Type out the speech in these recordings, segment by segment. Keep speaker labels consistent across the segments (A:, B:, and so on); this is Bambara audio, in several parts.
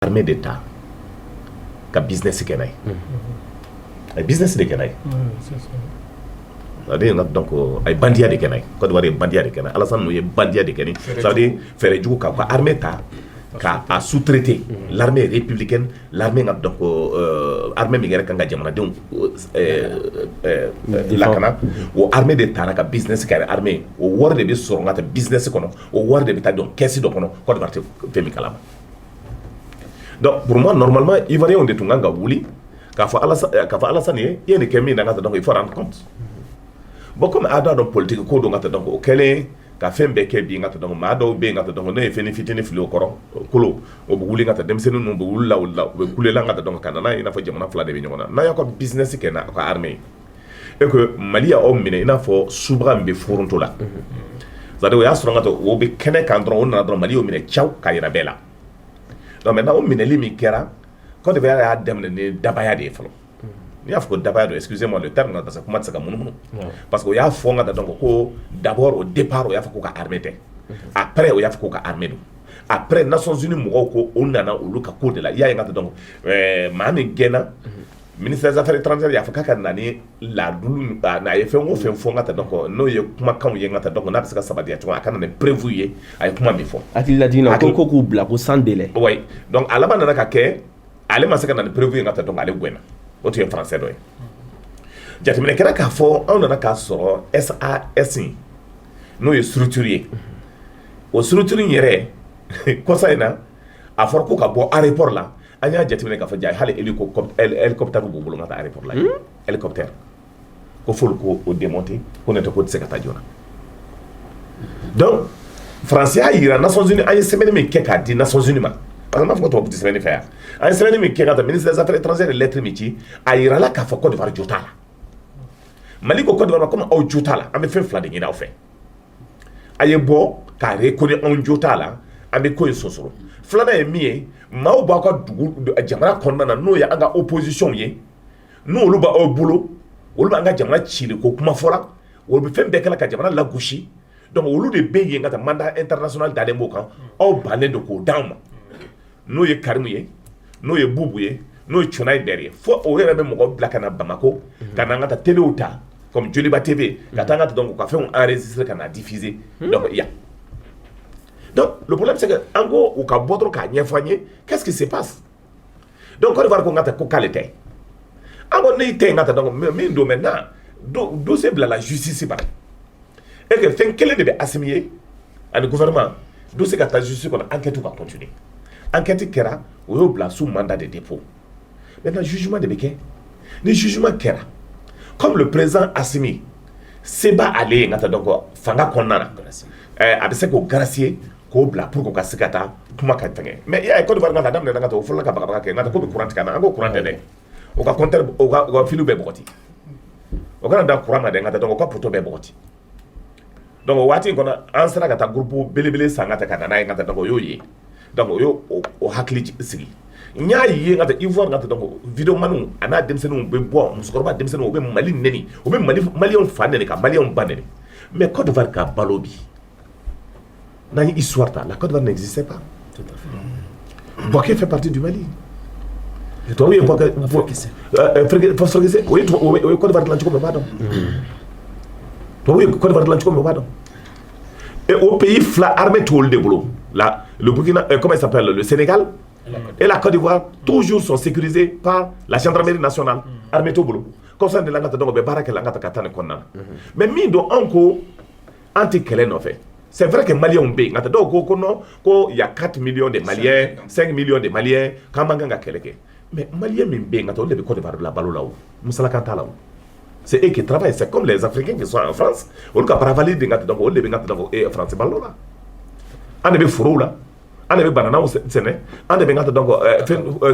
A: armée d'État ka business kenai business de kenai c'est-à-dire donc ay bandia de kenai Côte d'Ivoire est bandia de kenai Alassane no ye bandia de kenai c'est-à-dire faire jugu ka armée ta ka a sous-traité l'armée républicaine l'armée donc armée migère kanga jamana donc lakana o armée d'État ka business ka armée o war de be soro ngata business kono o war de be ta donc caisse do kono Côte d'Ivoire te mi kalama. Donc pour moi normalement Ivoiriens on detunga nga wuli ka fa Alassane ye ne kemi na ngata donc il faut rendre compte bon comme ada donc politique ko do ngata donc o kele ka fembe ke bi ngata donc ma do be ngata donc no e fini fitini fili okoro kolo o wuli ngata dem senu no wuli la o kulela ngata donc kanana ina fa jamana fla de bi nyona na yako business ke na ko armée et que Mali a homme ina fo subra mbe foronto la ça do ya soro ngata o be kene kan don on na don Mali o mine chaw ka ira bela. Donc maintenant on mine limi kera quand devait a dem ne dabaya de folo il y a faut dabaya excusez-moi le terme parce que comment ça munu parce que il y a fond donc ko d'abord au départ il y a faut ka armée après il y a faut ka armée après Nations Unies mo ko on nana o luka ko de la il y a ngata donc mami gena ministère des affaires étrangères il y a faut ka nani la dulu na ye fengo fengo ngata donc no ye kuma kan ye ngata donc na bisa sabadia tu aka na prévu ay kuma mi fo
B: ati la dina ko ko bla ko sans délai
A: oui donc à la bande na ka ke ale masaka na prévu ngata donc ale gwena o tu es français doy jatimene kera ka fo on na ka so SAS no ye structuré o structuré yere ko ça ina a for ko ka bo aéroport là anya jatimene ka fa jay hale hélicoptère bu bulu ngata aéroport là hélicoptère ko fol ko o démonter ko ne to ko tseka ta jona donc français a ira Nations Unies ay semaine me ke ka di Nations Unies ma parce que ma faut to petit semaine faire ay semaine me ke ka ministre des affaires étrangères et lettres métier a ira la ka fa Côte d'Ivoire jota la Mali ko Côte d'Ivoire comme au jota la am fe fla de ngina o fe aye bo ka reconnaître on jota la am ko sosoro fla na emi ma o ba ko dugu jamana konna na no ya anga opposition ye no lu ba o bulo wolu anga jamana chile ko kuma fora wolu fe be kala ka jamana la gauche donc wolu de be ye ngata mandat international dale mo kan o bané de ko dama no ye Karim ye no ye Boubou ye no ye Chonay derrière fo o yere be mo ko blaka na Bamako kana ngata télé outa comme Joliba TV ngata ngata donc ka fait on enregistrer kana diffuser donc il y a donc le problème c'est que ango ou ka bodro ka nyefanye qu'est-ce qui se passe donc on va ko ngata ko qualité ango ne te ngata donc mais do maintenant do c'est la justice pas et que fin quel de assimiler à le gouvernement do c'est que ta justice qu'on enquête va continuer enquête kera ou bla sous mandat de dépôt maintenant jugement de Béquin le jugement kera comme le président Assimi Seba allé ngata donc fanga konnana abise ko gracier ko bla pour ko kasikata kuma ka tenge mais ya ko d'Ivoire ngata dam ne ngata o fulla ka baka ke ngata ko be courant kana ngo courant de o ka compteur o ka filu be bokoti o kana da courant de ngata donc ko poto be bokoti donc wati ko na ansara ka ta groupe belebele sangata kana na ngata donc yoyi donc yo o hakli sigi nya yi ngata Ivoire ngata donc vidéo manu ana demsenu be bo musukoroba demsenu be Mali neni o be Mali on fa neni ka Mali on baneni mais Côte d'Ivoire ka balobi na une histoire la Côte d'Ivoire n'existait pas tout à fait Boaké fait partie du Mali toi oui Boaké oui Côte d'Ivoire l'antico me pardon toi oui Côte d'Ivoire l'antico me pardon et au pays fla armée tout le boulot là le Burkina comment il s'appelle le Sénégal et la Côte d'Ivoire toujours sont sécurisés par la gendarmerie nationale armée tout boulot comme ça de la ngata donc be baraka la ngata katane konna mais mi do anko anti kelen en fait. C'est vrai que Maliens ont bé. Il y a 4 millions de Maliens, 5 millions de Maliens. Mais Maliens ont bé. C'est eux qui travaillent. C'est comme les Africains qui sont en France. On a pas validé en France. On a des fourreaux là. On a des bananes au Sénégal. On a des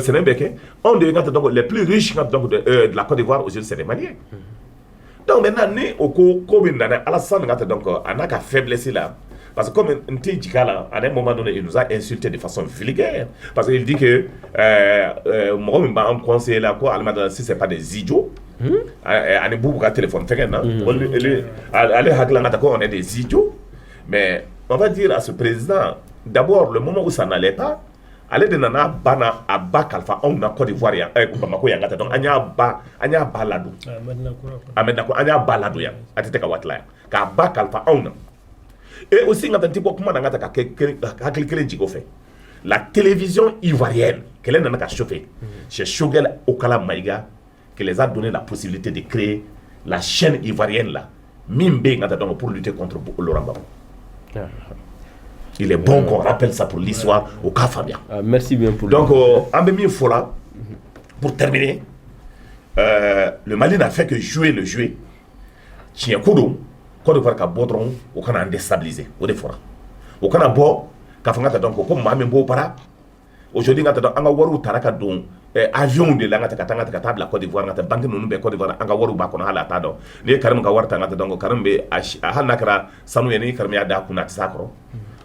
A: Sénégal. On a les plus riches de la Côte d'Ivoire aujourd'hui, c'est les Maliens. Donc maintenant, Alassane a une faiblesse là. Parce que comme Ntijikala, à un moment donné, il nous a insulté de façon vulgaire. Parce qu'il dit que moi, je me conseille là, si ce n'est pas des idiots, on est beaucoup de téléphone. On est des idiots. Mais on va dire à ce président, d'abord, le moment où ça n'allait pas, ale de nana bana a ba kalifa anw na Côte d'Ivoire yan Bamako yan ka taa donc an y'a ba ladon Ahmed Dako an y'a ba ladon yan a tɛ ka waati la yan k'a ba kalifa anw na et aussi nga tɛ bɔ kuma na nga ta ka hakili kelen jigi o fɛ la télévision ivoirienne kɛlɛ nana ka chauffer c'est Choguel Okala Maïga qui les a donné la possibilité de créer la chaîne ivoirienne là min bɛ nga ta donc pour lutter contre Laurent Gbagbo. Il est bon qu'on rappelle ça pour l'histoire au cas Fabien.
B: Merci bien pour
A: donc Ambemi Fola, pour terminer, le Mali n'a fait que jouer le jeu. Tiens, Kodo, Côte d'Ivoire ka bodron, au Canada déstabilisé, au défora. Au Canada bo, kafangata donc comme Mohamed Bo para. Aujourd'hui, ngata donc anga waru taraka don avion de la ngata katanga table la Côte d'Ivoire ngata banque nunu be Côte d'Ivoire anga waru ba kono hala ta do. Ni karim ka warta ngata donc karim be hanakra sanu yeni karim ya da kunat sakro.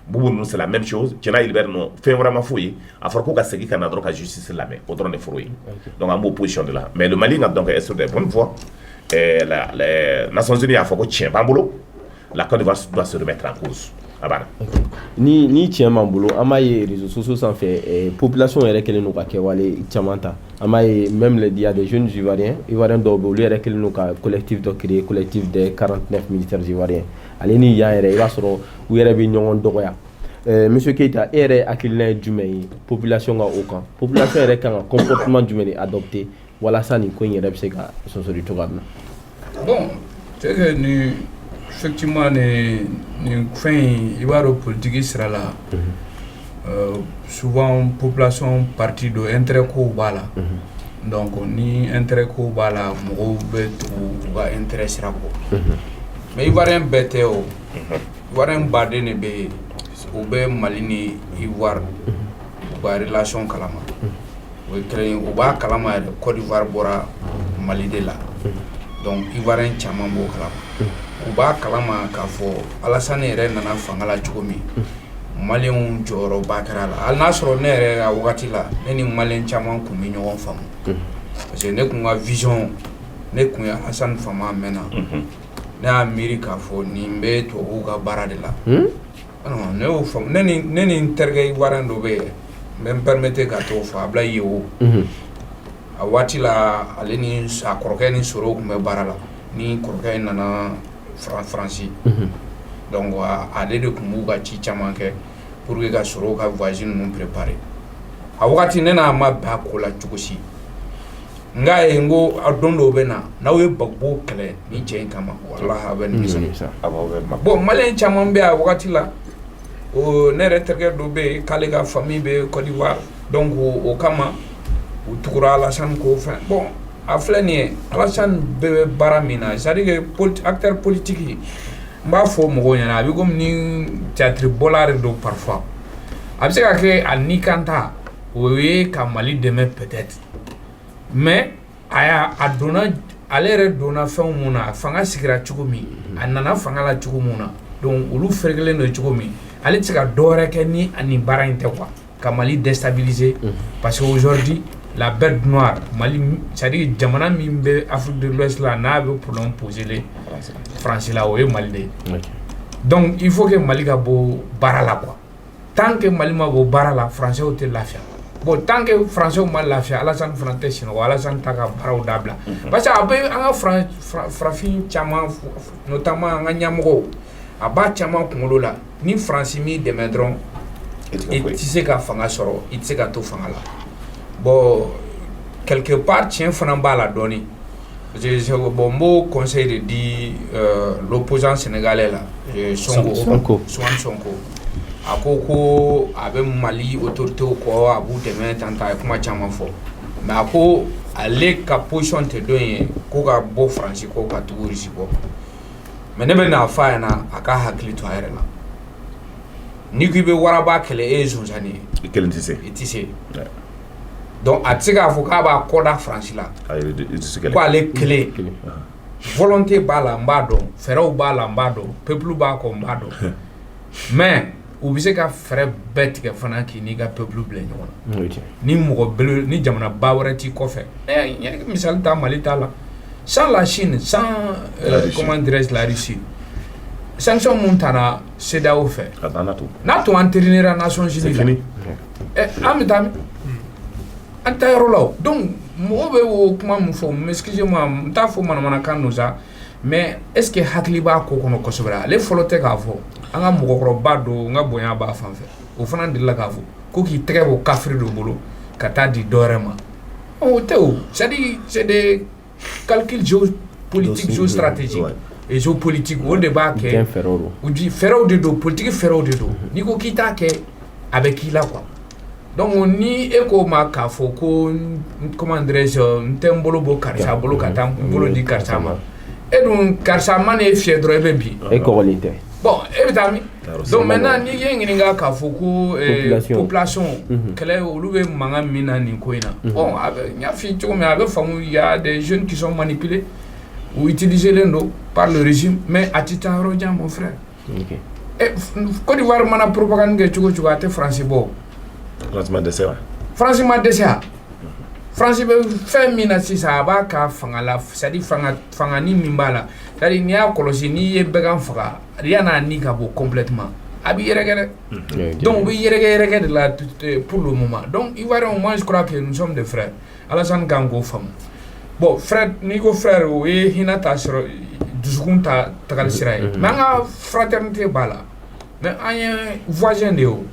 A: Boubou, c'est la même chose. Tiena Hilbert non fait vraiment fouiller. À Farko ka segi kana droit justice la mais au droit de fouiller. Donc en mot position de là. Mais le Mali n'a donc est sur des bonnes voies. Les Nations Unies a fait que tient Bambolo. La Côte d'Ivoire doit se remettre en cause.
B: Ni tient Bambolo. Amaye réseaux sociaux sans fait population est qu'elle nous a kewale Tiamanta. Amaye même il y a des jeunes Ivoiriens d'Obo lui est qu'elle nous a collectif de créer collectif des 49 militaires ivoiriens. Aleni ya ere iba soro u yere bi ñongon dogoya monsieur Keita ere akilina jumé population ga aucun population ere kan comportement jumé adopté wala sani ko yere bi sega so so di togadna
C: bon c'est que ni effectivement ni fin ibaro politique sera là souvent population parti de intérêt ko bala donc ni intérêt ko bala mo be to ga intérêt sera ko mais Ivoirien bête o Ivoirien badé ne be ou be Mali ni Ivoire ba relation kalama o créé o ba kalama de Côte d'Ivoire bora Mali de la donc Ivoirien chama bo kalama o ba kalama ka fo Alassane re nana fangala chugomi Malien joro ba karala al nasro ne re a wakati la ni Malien chama ku mi ñogon fam parce que ne ku nga vision ne ku ya Alassane fama mena na America fo ni mbe to uga barade la non ne o fam ne ni intergay warando be même permettre ka to fa bla yo a wati la aleni sa korke ni soro ku me barala ni korke nana France donc a de ku muga ci chamanke pour que ga soro ka voisine non préparer a wati ne na ma ba ko la chukusi ngaye ngo adondo bena nawe bagbo kele ni chen kama wallahi ben misali bon malen chamon be a wakati la o ne reterge do be kalega famille be Côte d'Ivoire donc o kama o tukura Alassane ko fin bon a fleni Alassane be baramina c'est-à-dire que acteur politique mba fo mo nyana abi comme ni théâtre bolare do parfois abi se ka ke ani kanta oui ka Mali demain peut-être mais aya adona alere dona fɛn mun na fanga sigira cogo min a nana fanga la cogo mun na donc olu fergelen no cogo min ale tɛ se ka dɔwɛrɛ kɛ ni ani baara in tɛ quoi ka Mali déstabiliser parce que aujourd'hui la bête noire Mali c'est-à-dire jamana min bɛ Afrique de l'Ouest la n'a bɛ problème poser les Français la o ye Mali de donc il faut que Mali ka bɔ baara la quoi tant que Mali ma bɔ baara la Français o tɛ lafiya. Bon, tant que Français mal lafia, Alassane Frantais chino, Alassane taka barau dabla. Parce que abe anga frafin chama, notamment anga nyamgo, aba chama kumolo la, ni Francis mi demedron, et tu sais qu'à fanga soro, et tu sais qu'à tout fanga la. Bon, quelque part tient fanamba la donner. J'ai bon mot conseil de dire l'opposant sénégalais là, Sonko. Akoko abe Mali autorité ko abu demain tanta kuma chama fo mais ako ale ka position te donye ko ka bo France ko ka tourisi ko mais ne be na fa na aka hakili to ayre la ni ku be waraba kele ezo jani
A: kele
C: tise donc atika fo ka ba koda France la ko ale kele volonté bala mbado feraw bala mbado peuple ba ko mbado mais ou bien ka frère bête que fana ki ni ga peuple blé ñona ni mo bleu ni jamana bawrati ko fe misal ta Mali ta la sans la Chine sans comment dirais-je la Russie sanction montana CEDEAO fait NATO entraînera Nations Unies an bɛ taa min an ta yɔrɔ la donc mɔgɔ bɛ o kuma min fɔ excusez-moi n t'a fɔ manamanakan don sa mais est ce que hakili b'a ko kɔnɔ kosɛbɛ ale fɔlɔ tɛ k'a fɔ an ka mɔgɔkɔrɔba don n ka bonya b'a fan fɛ o fana delila k'a fɔ ko k'i tɛgɛ bɔ kafiri dɔ bolo ka taa di dɔ wɛrɛ ma o tɛ o c'est à dire c'est des calculs géopolitiques géostratégiques et géopolitiques o de b'a kɛ fɛɛrɛw de don politique fɛɛrɛw de don n'i ko k'i t'a kɛ a bɛ k'i la quoi donc ni e ko ma k'a fɔ ko comment dirais-je n tɛ n bolo bɔ karisa bolo ka taa n bolo di karisa ma e dun karisa ma ne fiyɛ dɔrɔn e bɛ bin
B: e kɔgɔlen tɛ
C: bon e bɛ taa min donc maintenant n'i ye ɲininka k'a fɔ ko population kɛlɛ olu bɛ mankan min na nin ko in na bon a bɛ n y'a f'i cogo min a bɛ faamu il y a des jeunes qui sont manipulés ou utilisés len don par le régime mais a tɛ taa yɔrɔ jan mon frère Côte d'Ivoire mana propagande kɛ cogo cogo a tɛ France bɔ
A: France ma dɛsɛ wa
C: France ma dɛsɛ wa France bɛ fɛn min na sisan a b'a ka fanga la c'est à dire fangani min b'a la c'est à dire n'i y'a kɔlɔsi n'i ye bɛɛ faga yan'a ni ka bɔ complètement a b'i yɛrɛkɛ dɛ donc u bɛ yɛrɛkɛ de la pour le moment donc Ivoiriens moi je crois que nous sommes des frères Alassane kan k'o faamu bon frère n'i ko frère o ye hinɛ ta sɔrɔ dusukun ta tagali sira ye mais an ka fraternité b'a la mais an ye voisin de ye o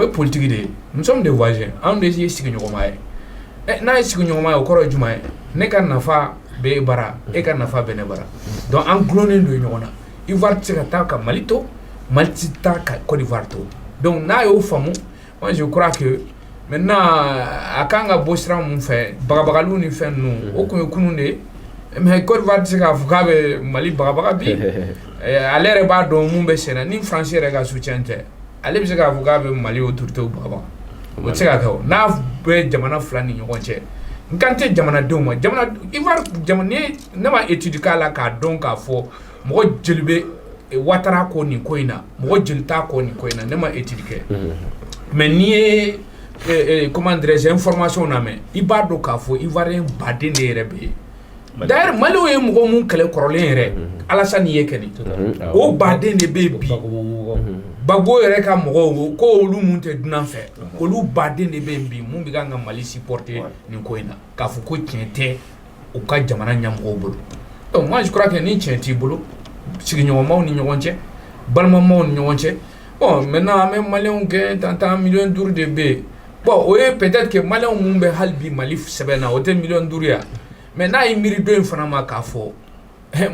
C: ye politique de ye nous sommes des voisins anw de ye sigiɲɔgɔnma ye n'a ye sigiɲɔgɔnma ye o kɔrɔ ye jumɛn ye ne ka nafa bɛ e bara e ka nafa bɛ ne bara donc an gulonnen don ɲɔgɔn na Ivoire tɛ se ka taa ka Mali to Mali tɛ taa ka Côte d'Ivoire to donc n'a y'o faamu moi je crois que maintenant a kan ka bɔ sira mun fɛ bagabagaliw ni fɛn ninnu o tun ye kunun de ye mais Côte d'Ivoire tɛ se k'a fɔ k'a bɛ Mali bagabaga bi ale yɛrɛ b'a dɔn mun bɛ sen na ni France yɛrɛ ka soutien tɛ ale bɛ se k'a fɔ k'a bɛ Mali autorités bagabaga o tɛ se ka kɛ o n'a bɛ jamana fila ni ɲɔgɔn cɛ n kan tɛ jamanadenw ma Ivoire ne ma étude k'a la k'a dɔn k'a fɔ mɔgɔ joli bɛ Ouattara ko nin ko in na mɔgɔ joli t'a ko nin ko in na ne ma étude kɛ mais n'i ye comment dirais-je information lamɛn i b'a dɔn k'a fɔ Ivoirien baden de yɛrɛ bɛ yen d'ailleurs Maliw ye mɔgɔ mun kɛlɛ kɔrɔlen yɛrɛ Alassane ye kɛ nin o baden de bɛ yen bi Bagbo yɛrɛ ka mɔgɔw ko olu mun tɛ dunan fɛ olu baden de bɛ yen bi mun bɛ kan ka Mali supporter nin ko in na k'a fɔ ko tiɲɛ tɛ u ka jamana ɲɛmɔgɔw bolo donc moi je crois que ni tiɲɛ t'i bolo sigiɲɔgɔnmaw ni ɲɔgɔn cɛ balimamaw ni ɲɔgɔn cɛ bon maintenant an bɛ maliyɛnw gɛn tantan 5 millions de bɛ yen bon o ye peut-être que maliyɛnw mun bɛ hali bi Mali sɛbɛn na o tɛ 5 millions ya mais n'a ye miiri dɔ in fana ma k'a fɔ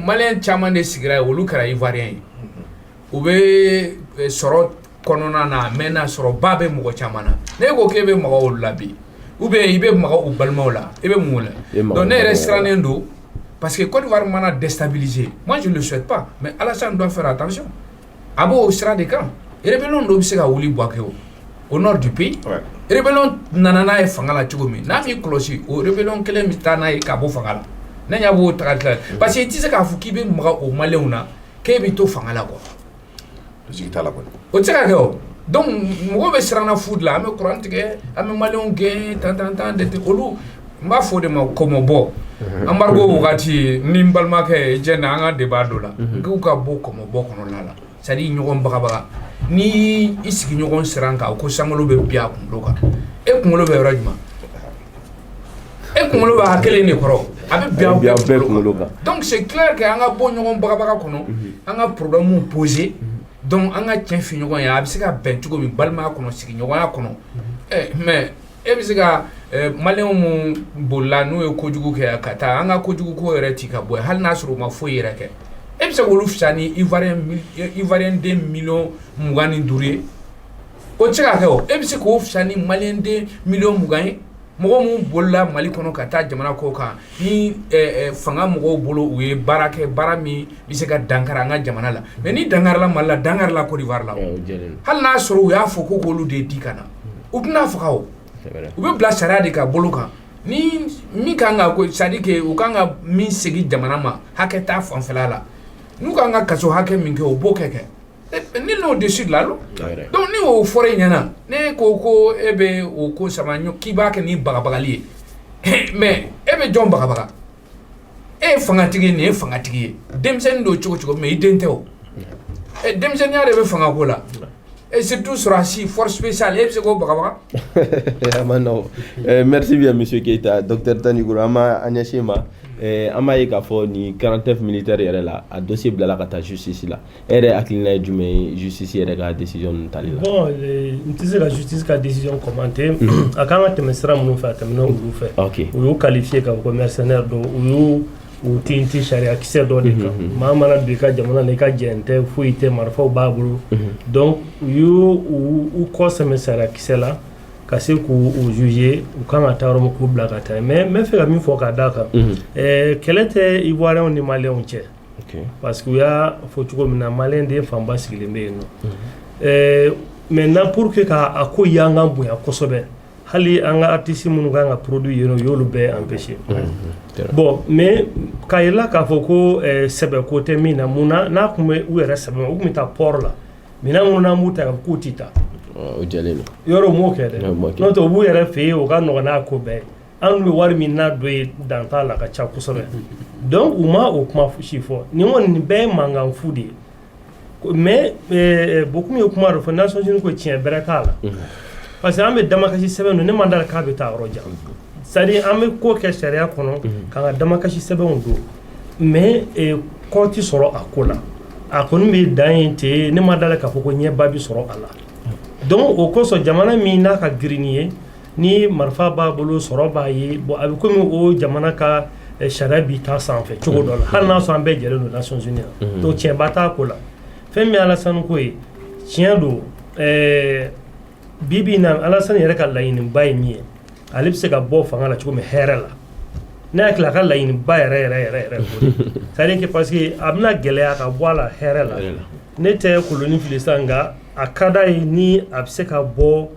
C: maliyɛn caman de sigira yen olu kɛra Ivoirien ye u bɛ sɔrɔ kɔnɔna na mais n'a sɔrɔ ba bɛ mɔgɔ caman na ne ko k'e bɛ maga olu la bi ou bien i bɛ maga u balimaw la i bɛ mun la donc ne yɛrɛ sirannen don parce que Côte d'Ivoire mana déstabiliser moi je ne le souhaite pas mais Alassane doit faire attention a b'o sira de kan rébellion dɔ bɛ se ka wuli Bouaké au nord du pays rébellion nana n'a ye fanga la cogo min n'a m'i kɔlɔsi o rébellion kelen bɛ taa n'a ye ka bɔ fanga la ne ɲɛ b'o tagali la parce que i tɛ se k'a fɔ k'i bɛ maga o maliyɛnw na k'e bɛ to fanga la quoi o tɛ se ka kɛ o donc mɔgɔ bɛ siranna fu de la an bɛ kuran tigɛ an bɛ maliyɛnw gɛn tan de tɛ olu n b'a fɔ o de ma kɔmɔbɔ embargo wagati ni n balimakɛ jɛn na an ka débat dɔ la k'u ka bɔ kɔmɔbɔ kɔnɔna la c'est à dire ɲɔgɔn bagabaga ni i sigiɲɔgɔn siran kan ko sankolo bɛ bin a kunkolo kan e kunkolo bɛ yɔrɔ jumɛn e kunkolo bɛ a kelen de kɔrɔ a bɛ bin a bɛɛ kunkolo kan donc c'est clair que an ka bɔ ɲɔgɔn bagabaga kɔnɔ an ka problème poser donc an ka tiɲɛ fi ɲɔgɔn ye a bɛ se ka bɛn cogo min balimaya kɔnɔ sigiɲɔgɔnya kɔnɔ mais e bɛ se ka maliyɛnw mun bolila n'u ye kojugu kɛ ka taa an ka kojugu ko yɛrɛ ti ka bɔ hali n'a sɔrɔ u ma foyi yɛrɛ kɛ e bɛ se k'olu fisaya ni Ivoirien den 25 ye o tɛ se ka kɛ o e bɛ se k'o fisaya ni maliyɛn den 20 ye mɔgɔ mun bolila Mali kɔnɔ ka taa jamana kɔ kan ni fanga mɔgɔw bolo u ye baara kɛ baara min bɛ se ka dankari an ka jamana la mais ni dankarila Mali la dankarila Côte d'Ivoire la hali n'a sɔrɔ u y'a fɔ ko k'olu de di ka na u tɛna faga o u bɛ bila sariya de ka bolo kan ni min kan ka ko c'est à dire que u kan ka min segin jamana ma hakɛ t'a fanfɛla la n'u kan ka kaso hakɛ min kɛ o b'o kɛ ni n'o décide la donc ni o fɔra i ɲɛna ne ko e bɛ o ko sama k'i b'a kɛ ni bagabagali ye mais e bɛ jɔn bagabaga e ye fangatigi ye nin ye fangatigi ye denmisɛnnin don cogo cogo mais i den tɛ o denmisɛnninya de bɛ fangako la et surtout sur la force spéciale et c'est quoi
B: merci bien monsieur Keita docteur Tanikoura ama anyashima ama yi k'a fɔ ni 49 militaire yɛrɛ la a dossier bilala ka taa justice la e yɛrɛ hakilina ye jumɛn ye justice yɛrɛ ka décision ninnu tali la
D: bon n tɛ se ka justice ka décision commenter a kan ka tɛmɛ sira minnu fɛ a tɛmɛna olu fɛ u y'u qualifié ka fɔ ko mercenaire don u y'u u tinti sariya kisɛ dɔ de kan maa mana don i ka jamana la i ka jɛn tɛ foyi tɛ marifaw b'a bolo donc u y'u kɔ sɛmɛ sariya kisɛ la ka se k'u juger u kan ka taa yɔrɔ min k'u bila ka taa mais n bɛ fɛ ka min fɔ k'a d'a kan kɛlɛ tɛ ivoiriyɛnw ni maliyɛnw cɛ parce que u y'a fɔ cogo min na maliyɛn den fanba sigilen bɛ yen nɔ maintenant pour que k'a ko y'an kan bonya kosɛbɛ hali an ka artiste minnu kan ka produit yen nɔ u y'olu bɛɛ empêcher bon mais k'a yirala k'a fɔ ko sɛbɛko tɛ min na mun na n'a tun bɛ u yɛrɛ sɛbɛn u tun bɛ taa port la minɛn minnu n'an b'u ta ka k'u tɛ taa
B: o jɛlen don
D: yɔrɔ m'o kɛ dɛ n'o tɛ u b'u yɛrɛ fɛ yen o ka nɔgɔn n'a ko bɛɛ ye an bɛ wari min n'a don ye dan t'a la ka ca kosɛbɛ donc u ma o kuma si fɔ nin kɔni nin bɛɛ ye mankan fu de ye mais beaucoup ye kuma dɔ fɔ Nations Unies ko tiɲɛ bɛrɛ t'a la parce que an bɛ damakasi sɛbɛn don ne man d'a la k'a bɛ taa yɔrɔ jan c'est-à-dire an bɛ ko kɛ sariya kɔnɔ k'an ka damakasi sɛbɛnw don mais kɔ tɛ sɔrɔ a ko la a kɔni bɛ dan yen ten ne man d'a la k'a fɔ ko ɲɛba bɛ sɔrɔ a la donc o kosɔn jamana min n'a ka girin ye ni marifa b'a bolo sɔrɔ b'a ye bon a bɛ komi o jamana ka sariya b'i ta sanfɛ cogo dɔ la hali n'a sɔrɔ an bɛɛ jɛlen don Nations Unies la donc tiɲɛba t'a ko la fɛn min ye Alassane ko ye tiɲɛ don bibi na Alassane yɛrɛ ka laɲiniba ye min ye ale bɛ se ka bɔ fanga la cogo min hɛrɛ la ne hakili a ka laɲiniba yɛrɛ c'est-à-dire que parce que a bɛna gɛlɛya ka bɔ a la hɛrɛ la ne tɛ koloni fili sisan nka a ka d'a ye ni a bɛ se ka bɔ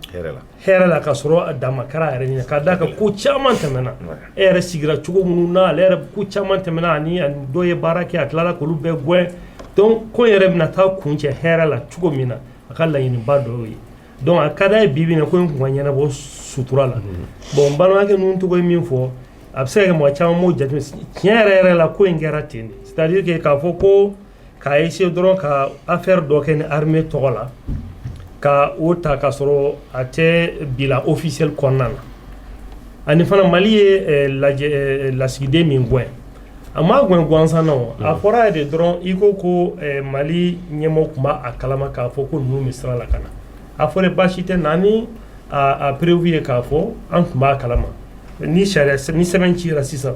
D: hɛrɛ la ka sɔrɔ a damakara yɛrɛ ɲini ka d'a kan ko caman tɛmɛna e yɛrɛ sigira cogo minnu na ale yɛrɛ ko caman tɛmɛna ani dɔ ye baara kɛ a tilala k'olu bɛɛ gɛn donc ko yɛrɛ bɛna taa kuncɛ hɛrɛ la cogo min na a ka laɲiniba dɔ ye donc a ka d'a ye bi na ko in kun ka ɲɛnabɔ sutura la bon n balimakɛ ninnu tɔgɔ ye min fɔ a bɛ se ka kɛ mɔgɔ caman m'o jateminɛ tiɲɛ yɛrɛ la ko in kɛra ten de c'est à dire que k'a fɔ ko k'a essayer dɔrɔn ka affaire dɔ kɛ ni armée tɔgɔ la ka o ta ka sɔrɔ a tɛ bila officiel kɔnɔna na ani fana Mali ye lasigiden min gɛn a ma gɛn gansan na o a fɔra de dɔrɔn i ko Mali ɲɛmɔgɔ tun b'a kalama k'a fɔ ko ninnu bɛ sira la ka na a fɔra baasi tɛ na ni a prévu ye k'a fɔ an tun b'a kalama ni sɛbɛn cira sisan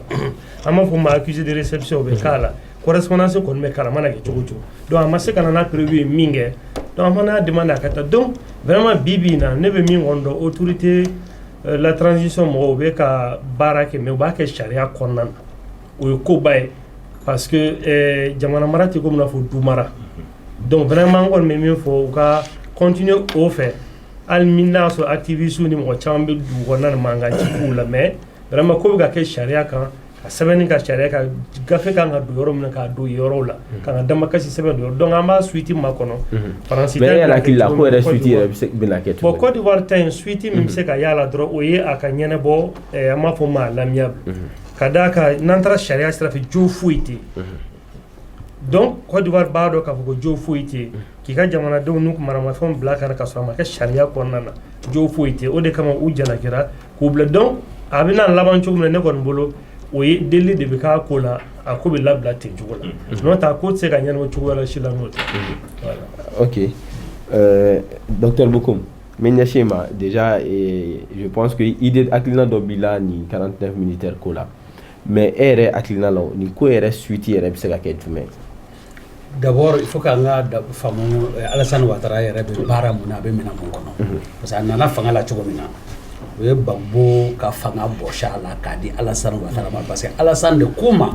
D: an b'a fɔ ma accusé de réception o bɛ k'a la correspondance kɔni bɛ kala mana kɛ cogo cogo donc a ma se ka na n'a prévu ye min kɛ donc an fana y'a demandé a ka taa donc vraiment bi na ne bɛ min kɔni dɔn autorité la transition mɔgɔw u bɛ ka baara kɛ mais u b'a kɛ sariya kɔnɔna na o ye koba ye parce que jamana mara tɛ komi n'a fɔ du mara donc vraiment an kɔni bɛ min fɔ u ka continuer o fɛ hali min n'a sɔrɔ activiste ni mɔgɔ caman bɛ dugu kɔnɔna na mankan ci k'u la mais vraiment ko bɛ ka kɛ sariya kan ka sɛbɛnni ka sariya ka gafe kan ka don yɔrɔ min na k'a don yɔrɔw la ka na damakasi sɛbɛn don donc an b'a suite ma kɔnɔ faransi
B: mais yala hakili la ko yɛrɛ suite yɛrɛ bɛna kɛ
D: bon Côte d'Ivoire ta in suite min bɛ se ka y'a la dɔrɔn o ye a ka ɲɛnabɔ an b'a fɔ ma l'amiable ka d'a kan n'an taara sariya sira fɛ jo foyi tɛ yen donc Côte d'Ivoire b'a dɔn k'a fɔ ko jo foyi tɛ yen k'i ka jamanadenw n'u maramafɛnw bila ka na ka sɔrɔ a ma kɛ sariya kɔnɔna na jo foyi tɛ yen o de kama u jalakira k'u bila donc a bɛna laban cogo min na ne kɔni bolo o ye deli de bɛ k'a ko la a ko bɛ labila ten cogo la n'o tɛ a ko tɛ se ka ɲɛnabɔ cogo wɛrɛ si la n'o tɛ
B: ok docteur Bokoum n bɛ ɲɛsin ma déjà je pense que idée hakilina dɔ b'i la nin 49 militaire ko la mais e yɛrɛ hakilina la nin ko yɛrɛ suite yɛrɛ bɛ se ka kɛ jumɛn
E: d'abord il faut k'an ka faamu Alassane Ouattara yɛrɛ bɛ baara mun na a bɛ minɛn mun kɔnɔ parce que a nana fanga la cogo min na o ye Gbagbo ka fanga bɔsi a la k'a di Alassane Ouattara ma parce que Alassane de ko ma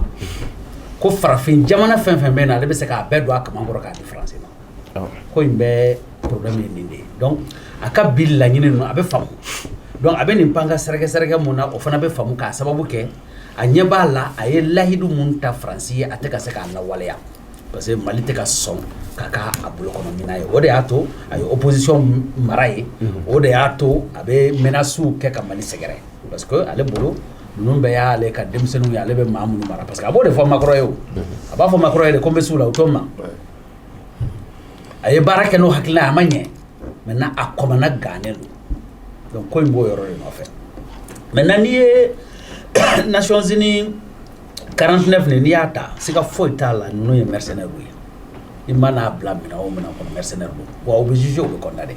E: ko farafin jamana fɛn fɛn bɛ na ale bɛ se k'a bɛɛ don a kaman kɔrɔ k'a di Faransi ma ko in bɛɛ problème ye nin de ye donc a ka bi laɲini ninnu a bɛ faamu donc a bɛ nin pan ka sɛrɛkɛ mun na o fana bɛ faamu k'a sababu kɛ a ɲɛ b'a la a ye lahidu mun ta Faransi ye a tɛ ka se k'a lawaleya parce que Mali tɛ ka sɔn ka k'a bolo kɔnɔ mina ye o de y'a to a ye opposition mara ye o de y'a to a bɛ menaces kɛ ka Mali sɛgɛrɛ parce que ale bolo ninnu bɛɛ y'ale ka denmisɛnninw ye ale bɛ maa minnu mara parce que a b'o de fɔ Macron ye o a b'a fɔ Macron ye de ko n bɛ s'u la o t'o ma a ye baara kɛ n'o hakilina ye a ma ɲɛ maintenant a commana gagner donc ko mbo yoro no fait maintenant ni Nations Unies 49 ni yata sika foi tala no ye mercenaire oui il mana blâmer o mena ko mercenaire do wa obligé o condamné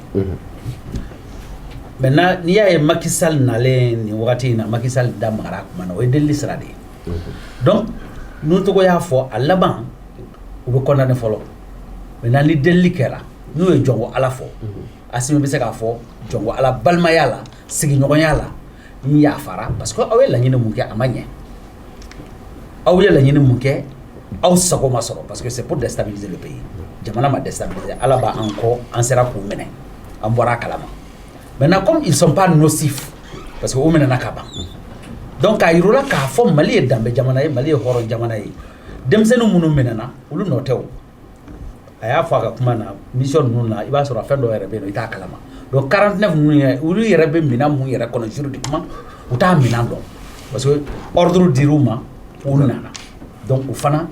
E: maintenant ni ya Macky Sall nale ni wakati na Macky Sall da mara ko mana o deli srade donc nous to ko ya fo alaban o be condamné folo maintenant ni deli kera nous e jongo ala fo asimi be se ka fo jongo ala balma yala sigi nyogo yala ni ya fara parce que awe la nyine munke amanye awe la nyine munke aw sago masoro parce que c'est pour déstabiliser le pays jamana ma déstabiliser ala ba encore en sera pour mener en bora kalama maintenant comme ils sont pas nocifs parce que o mena nakaba donc ayrola ka fo mali e dambe jamana e mali e horo jamana e demsenu munu menana ulu notew aya fa ka kuma na mission nuna iba sura fendo rebe no ita kalama donc 49 munu ulu rebe mina mu yere kono juridiquement uta mina do parce que ordre diruma unana donc o fana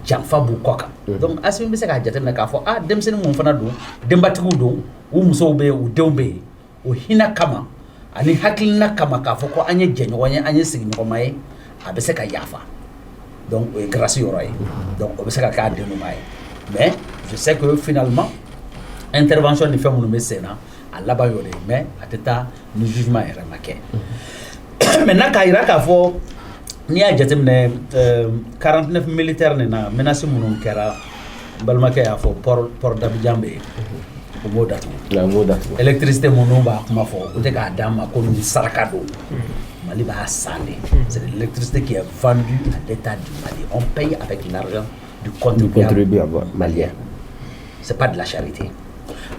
E: janfa bu koka donc asimi be se ka jate na ka fo demsenu mu fana do dembatigu do o muso be o dewbe o hina kama ani hakilina kama ka fo ko anye jenyo wanye anye sigi ko mai abe se ka yafa donc grâce yoray donc o be se ka de no mai mais je sais que finalement intervention ni fait mon mécénat à la bayole mais ateta ni jugement est remarqué maintenant ka ira ka fo ni a jatemne 49 militaires na menace mon kera balma ka ya fo port d'Abidjan o modatu
B: la modatu
E: électricité mon ba kuma fo o te ka dama ko ni sarakado Mali va saler c'est l'électricité qui est vendue à l'état du Mali on paye avec l'argent du contribuable malien c'est pas de la charité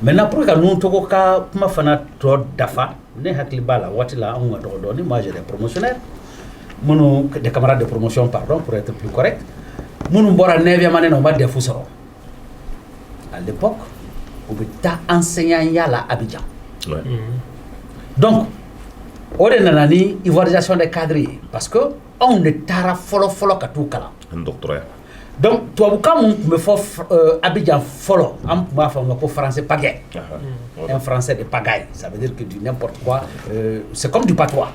E: maintenant pour que nous toko ka kuma fana to dafa ne hakli bala watila on do doni moi j'ai des promotionnaires mon des camarades de promotion pardon pour être plus correct mon bora 9e année no ba defu soro à l'époque on était enseignant yala Abidjan donc on est dans l'ivoirisation des cadres parce que on est tara folo ka tout kala
A: un doctorat
E: donc toi quand me faut Abidjan folo am ma fa ko français pagaille un français de pagaille ça veut dire que du n'importe quoi c'est comme du patois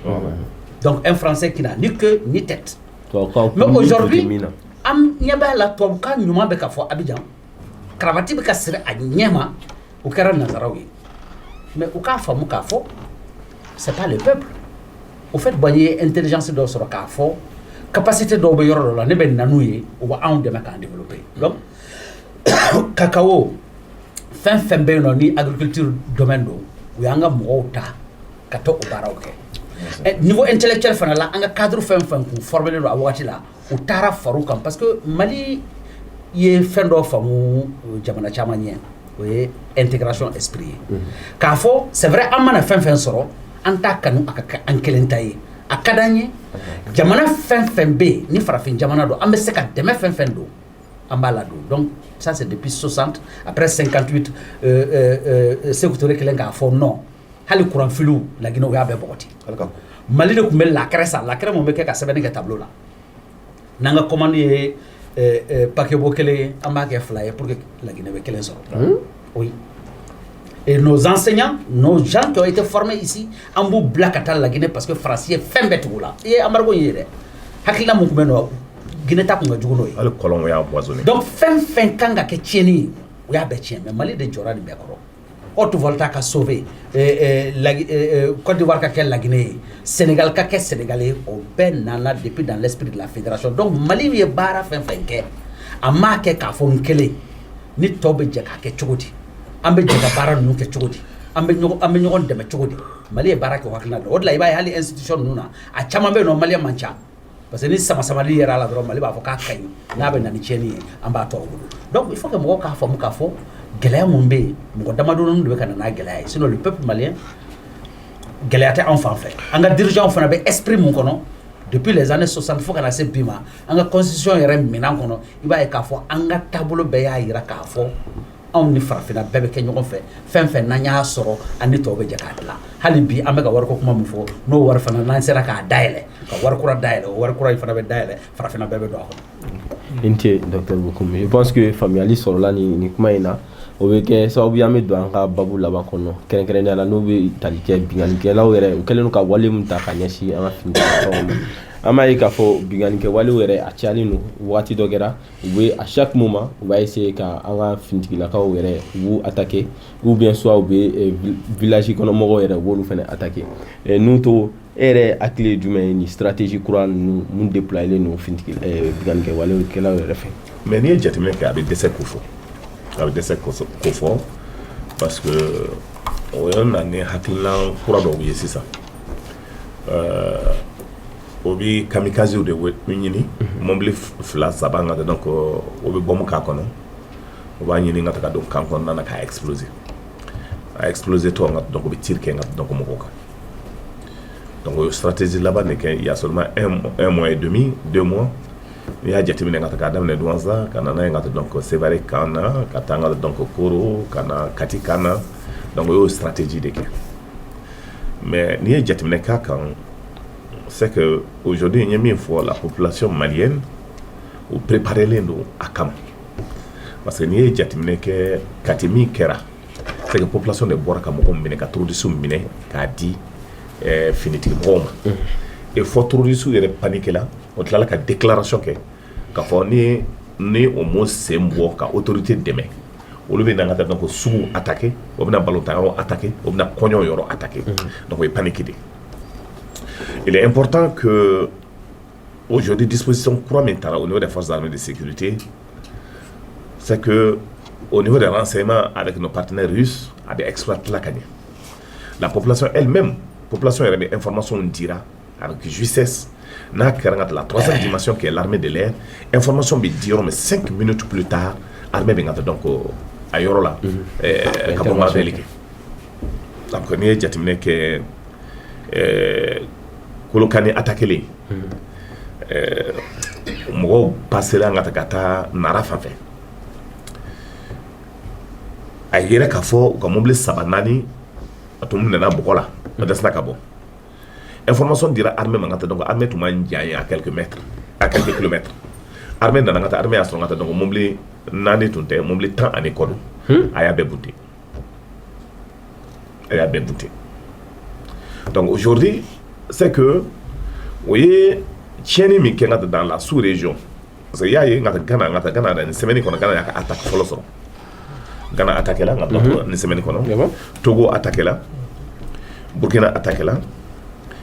E: donc un français qui n'a ni queue ni tête mais aujourd'hui am nyaba la toi quand nyuma be ka fo Abidjan cravate be ka sire a nyema o kara nazarawi mais o ka fa mu ka fo c'est pas le peuple au fait boyer intelligence do sur ka fo capacité do be yoro la ne ben nanouye o ba on de ma kan développer donc cacao fin be no ni agriculture domaine do o yanga mo ta ka to o barawke niveau intellectuel fana la anga cadre fin ku former do awati la o tara faru kam parce que Mali ye fendo famu jamana chamanye oui intégration esprit ka fo c'est vrai amana fin soro anta kanu aka ankelentaye akadanye jamana fin be ni farafin jamana do ambe se ka deme fin do ambala do donc ça c'est depuis 60 après 58 secteur kelenga fo non hali courant filu la gino ya be bokoti Mali de kumel la cresa mo be ka sebene ke tableau la nanga commande paquet bokele amba ke flyer pour que la Guinée be kelen soro oui et nos enseignants nos gens qui ont été formés ici ambu blakatal la Guinée parce que français fembe tugula et amargo yere hakila mu kumeno Guinée ta kunga juguno
A: al kolon ya empoisonné
E: donc fin kanga ke tieni ya be tien mais Mali de jora ni be koro Haute Volta ka sauvé Côte d'Ivoire ka la Guinée Sénégal ka sénégalais au ben nana depuis dans l'esprit de la fédération donc Mali ye bara fin ke amma ke ka fo nkele ni tobe je ka ke chugodi ambe je ka bara nu ke chugodi ambe nyogon deme chugodi Mali ye bara ke wakna do odla iba hali institution nuna a chama be no Mali mancha parce que ni sama li yera la do Mali ba fo ka kay na be na ni cheni amba to donc il faut que mo ka fo Gelaya Mumbe, mon damadon de Canada Gelaya, sinon le peuple malien, Gelaya était enfant fait. En dirigeant, on avait esprit mon kono, depuis les années 60, il faut qu'on a ces bima, en constitution, il y a un ménage kono, il va y avoir un tableau beya, il y a on ni farafina bébé kenyon fait, fin nanya soro, ani tobe jakatla. Halibi, amega warko kuma mufo, no warfana nansera ka daile, ka warkura daile, warkura il fana daile, farafina bébé do.
B: Inté, docteur Bokoum. Je pense que familialiste sur là ni kumaina. o bɛ kɛ sababu an bɛ don an ka babu laban kɔnɔ kɛrɛnkɛrɛnnenya la n'o bɛ tali kɛ bingannikɛlaw yɛrɛ u kɛlen don ka wale min ta ka ɲɛsin an ka finitigilakaw ma an b'a ye k'a fɔ bingannikɛwalew yɛrɛ a cayalen don waati dɔ kɛra u bɛ à chaque moment u b'a essayer ka an ka finitigilakaw yɛrɛ u b'u attaquer ou bien soit u bɛ village kɔnɔ mɔgɔw yɛrɛ u b'olu fana attaquer n'u to e yɛrɛ hakili ye jumɛn ye ni stratégie kura ninnu mun déployelen don bingannikɛwalekɛlaw yɛrɛ fɛ.
A: mais n'i ye jateminɛ kɛ a bɛ dɛsɛ ko fɔ a bɛ dɛsɛ ko fɔ parce que o ye na ni hakilina kura dɔw ye sisan o bɛ kamikazew de ɲini mobili 2-3 ka donc o bɛ bombe k'a kɔnɔ o b'a ɲini ka taga don kan kɔnɔna na k'a exploser a exploser tɔ ka donc o bɛ tir kɛ ka donc mɔgɔw kan donc o ye stratégie laban de kɛ il y a seulement un mois et demi 2 mois n'i y'a jateminɛ ka taga daminɛ Douentza ka na n'a ye ka donc Sévaré kan na ka taa ka donc Koro ka na Kati kan na donc o y'o stratégie de kɛ mais n'i ye jateminɛ k'a kan c'est que aujourd'hui il y a min fɔ la population malienne o préparelen don a kama parce que n'i ye jateminɛ kɛ Kati min kɛra c'est que population de bɔra ka mɔgɔw minɛ ka terroristes minɛ k'a di finitigimɔgɔw ma et fɔ terroristes yɛrɛ panique la o tilala ka déclaration kɛ k'a fɔ ni o mo sen bɔ ka autorité dɛmɛ olu bɛ na ka taa donc sugu attaquer o bɛna balontan yɔrɔ attaquer o bɛna kɔɲɔ yɔrɔ attaquer donc o ye panique de. Il est important que aujourd'hui disposition kura min taara au niveau des forces armées de sécurité c'est que au niveau des renseignements avec nos partenaires russes a bɛ exploiter la ka ɲɛ la population elle-même population yɛrɛ bɛ information dira avec justesse n'a kɛra la troisième dimension qui est l'armée de l'air information bɛ di yɔrɔ mais 5 minutes plus tard armée bɛ ka donc a yɔrɔ la ka bɔ ŋarabɛli kɛ donc n'i ye jateminɛ kɛ Kolokani attaqué mɔgɔw passera ka taa Nara fan fɛ a yɛrɛ k'a fɔ u ka mobili 3-4 a tun nana bɔgɔ la a dɛsɛra ka bɔ information dira armée ma ka taa donc armée tun ma janya à quelques kilomètres armée nana ka taa armée y'a sɔrɔ ka taa donc mobili 4 tun tɛ mobili 10 ani kɔ don a y'a bɛɛ bunte donc aujourd'hui c'est que o ye tiɲɛni min kɛ ka dans la sous-région parce que y'a ye ka Ghana ni semaine kɔnɔ Ghana y'a ka attaque fɔlɔ sɔrɔ Ghana attaqué la ka donc ni semaine kɔnɔ Togo attaqué la Burkina attaqué la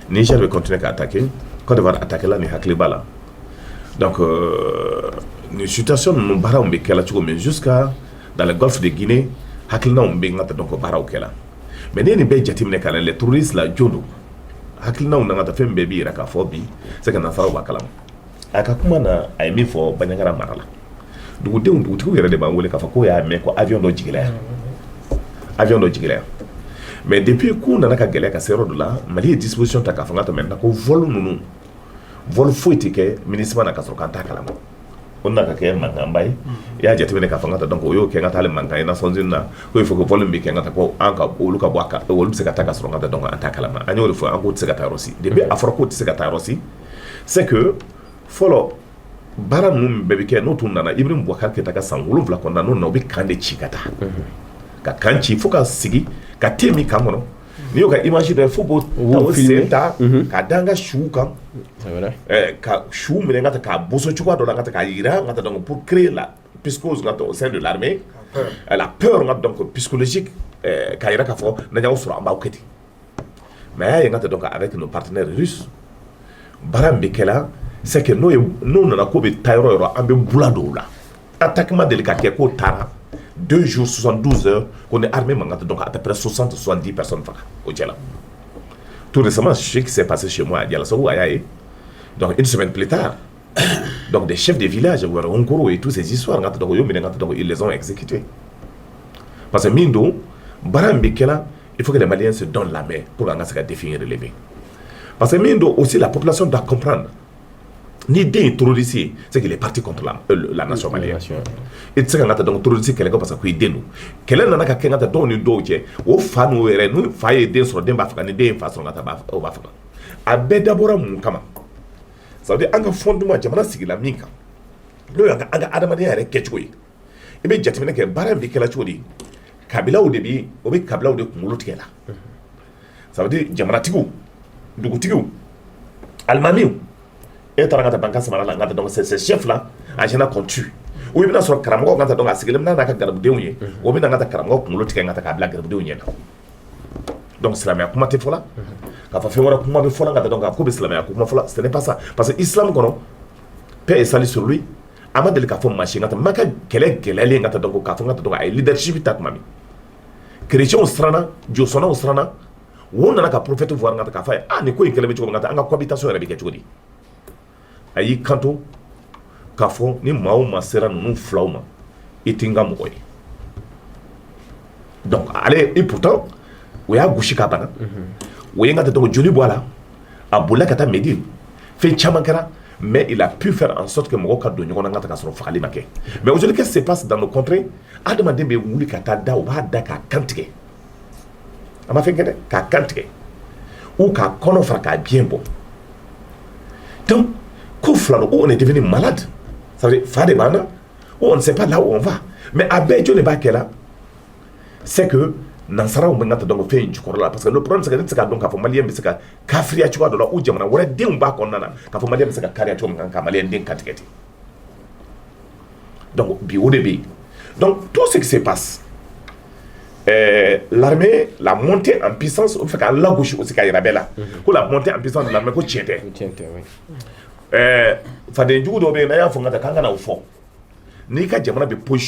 A: Niger bɛ continuer ka attaquer Côte d'Ivoire attaqué la ni hakili b'a la donc ni situation ninnu baaraw bɛ kɛ la cogo min jusqu'à dans le golfe de Guinée hakilinaw bɛ ka donc baaraw kɛ la mais n'i ye nin bɛɛ jateminɛ ka lajɛ les terroristes la jɔn don hakilinaw na ka taa fɛn bɛɛ b'i yɛrɛ k'a fɔ bi c'est que nasaraw b'a kalama a ka kuma na a ye min fɔ Bandiagara mara la dugutigiw yɛrɛ de b'an wele k'a fɔ k'o y'a mɛn ko avion dɔ jigila yan mais depuis k'u nana ka gɛlɛya ka se yɔrɔ dɔ la Mali ye disposition ta k'a fɔ ka tɛmɛ ko vol foyi tɛ kɛ MINUSMA na ka sɔrɔ k'an t'a kalama o nana ka kɛ mankanba ye i y'a jateminɛ k'a fɔ ka taa donc o y'o kɛ ka taa ale mankan ye Nations Unies na ko il faut que vol bɛ kɛ ka taa ko an ka olu ka bɔ a kan olu bɛ se ka taa ka sɔrɔ ka taa donc an t'a kalama an y'o de fɔ an k'o tɛ se ka taa yɔrɔ si depuis a fɔra k'o tɛ se ka taa yɔrɔ si c'est que fɔlɔ baara ninnu bɛɛ bɛ kɛ n'o tun nana Ibrahim Boubacar Keïta ka san 7 kɔnɔna n'o na u bɛ kan de ci ka taa ka kan ci fo ka sigi ka te min kan kɔnɔ n'i y'o ka image dɔ fo k'o sen ta k'a da an ka siw kan ka siw minɛ ka taa k'a boso cogoya dɔ la ka taa k'a jira ka taa donc pour créer la psychose au sein de l'armée la peur donc psychologique k'a jira k'a fɔ n'an y'aw sɔrɔ an b'aw kɛ ten mais a y'a ye ka taa donc avec nos partenaires russes baara min bɛ kɛ la c'est que n'o nana k'o bɛ taa yɔrɔ yɔrɔ an bɛ bula dɔw la attaquement deli ka kɛ k'o taara 2 jours 72 heures qu'on est armé donc à peu près 60-70 personnes au Djala. Tout récemment, ce qui s'est passé chez moi à Dialassou, donc une semaine plus tard, donc des chefs de village, Onkoro et toutes ces histoires, ils les ont exécutés. Parce que Mindo, Baram Bekela, il faut que les Maliens se donnent la main pour se définir et relever. Parce que Mindo aussi, la population doit comprendre. Ni den terroriste c'est qu'il est parti contre la nation malienne et c'est quand donc terroriste quelqu'un parce que il denu kelen nana ka kenga ta don ni do je o fa no were no fa ye den so den ba fa ni den fa so ngata ba o ba fa a be dabora mun kama ça veut dire anga fondement jamana sigila minka lo anga adamade yare kechoyi i bɛ jateminɛ kɛ baara in bɛ kɛla cogo di kabilaw de bɛ o bɛ kabilaw de kunkolo tigɛ la ça veut dire jamanatigiw dugutigiw alimamiw e taara ka taa banque samara la n ka taa donc c'est chef là en général qu'on tue ou i bɛna sɔrɔ karamɔgɔ ka taa donc a sigilen bɛ n'a ka garibudenw ye o bɛ na ka taa karamɔgɔ kunkolo tigɛ ka taa k'a bila garibudenw ɲɛ na donc silamɛya kuma tɛ fɔ la k'a fɔ fɛn wɛrɛ kuma bɛ fɔ la ka taa donc a ko bɛ silamɛya kuma fɔ la ce n'est pas ça parce que islam kɔnɔ paix et salut sur lui a ma deli k'a fɔ maa si ka taa ma ka kɛlɛ gɛlɛyalen ka taa donc k'a fɔ ka taa donc a ye leadership ta tuma min chrétiens siranna josɔnnaw siranna wo nana ka prophète voir ka taa k'a fɔ a ye nin ko in kɛlɛ bɛ cogo min ka taa an ka cohabitation yɛrɛ bɛ kɛ cogo di a y'i kanto k'a fɔ ni maa o maa sera ninnu filaw ma i tɛ n ka mɔgɔ ye donc ale et pourtant o y'a gosi ka bana o ye n ka taa donc joli bɔ a la a bolila ka taa Médine fɛn caman kɛra mais il a pu faire en sorte que mɔgɔw ka don ɲɔgɔn na ka sɔrɔ fagali ma kɛ mais aujourd'hui qu'est-ce qui se passe dans nos contrées adamaden bɛ wuli ka taa da o b'a da k'a kan tigɛ a ma fɛn kɛ dɛ k'a kan tigɛ ou k'a kɔnɔ fara k'a biɲɛ bɔ donc ko fila don on est devenu malade ça veut dire fa de b'an na on ne sait pas là où on va mais a bɛɛ jɔn de b'a kɛ la c'est que nansaraw bɛ n ka taa donc fɛn in jukɔrɔ la parce que le problème c'est que ne tɛ se k'a dɔn k'a fɔ maliyɛn bɛ se ka kafiriya cogoya dɔ la ou jamana wɛrɛ denw b'a kɔnɔna na k'a fɔ maliyɛn bɛ se ka kariya cogo min kan ka maliyɛn den kantigɛ ten donc bi o de bɛ yen donc tout ce qui se passe l'armée la montée en puissance o bɛ fɛ k'an lagosi aussi k'a yira bɛɛ la ko la montée en puissance de l'armée ko tiɲɛ tɛ faden jugu dɔw bɛ yen n'a y'a fɔ n ka taa k'an ka na o fɔ n'i ka jamana bɛ position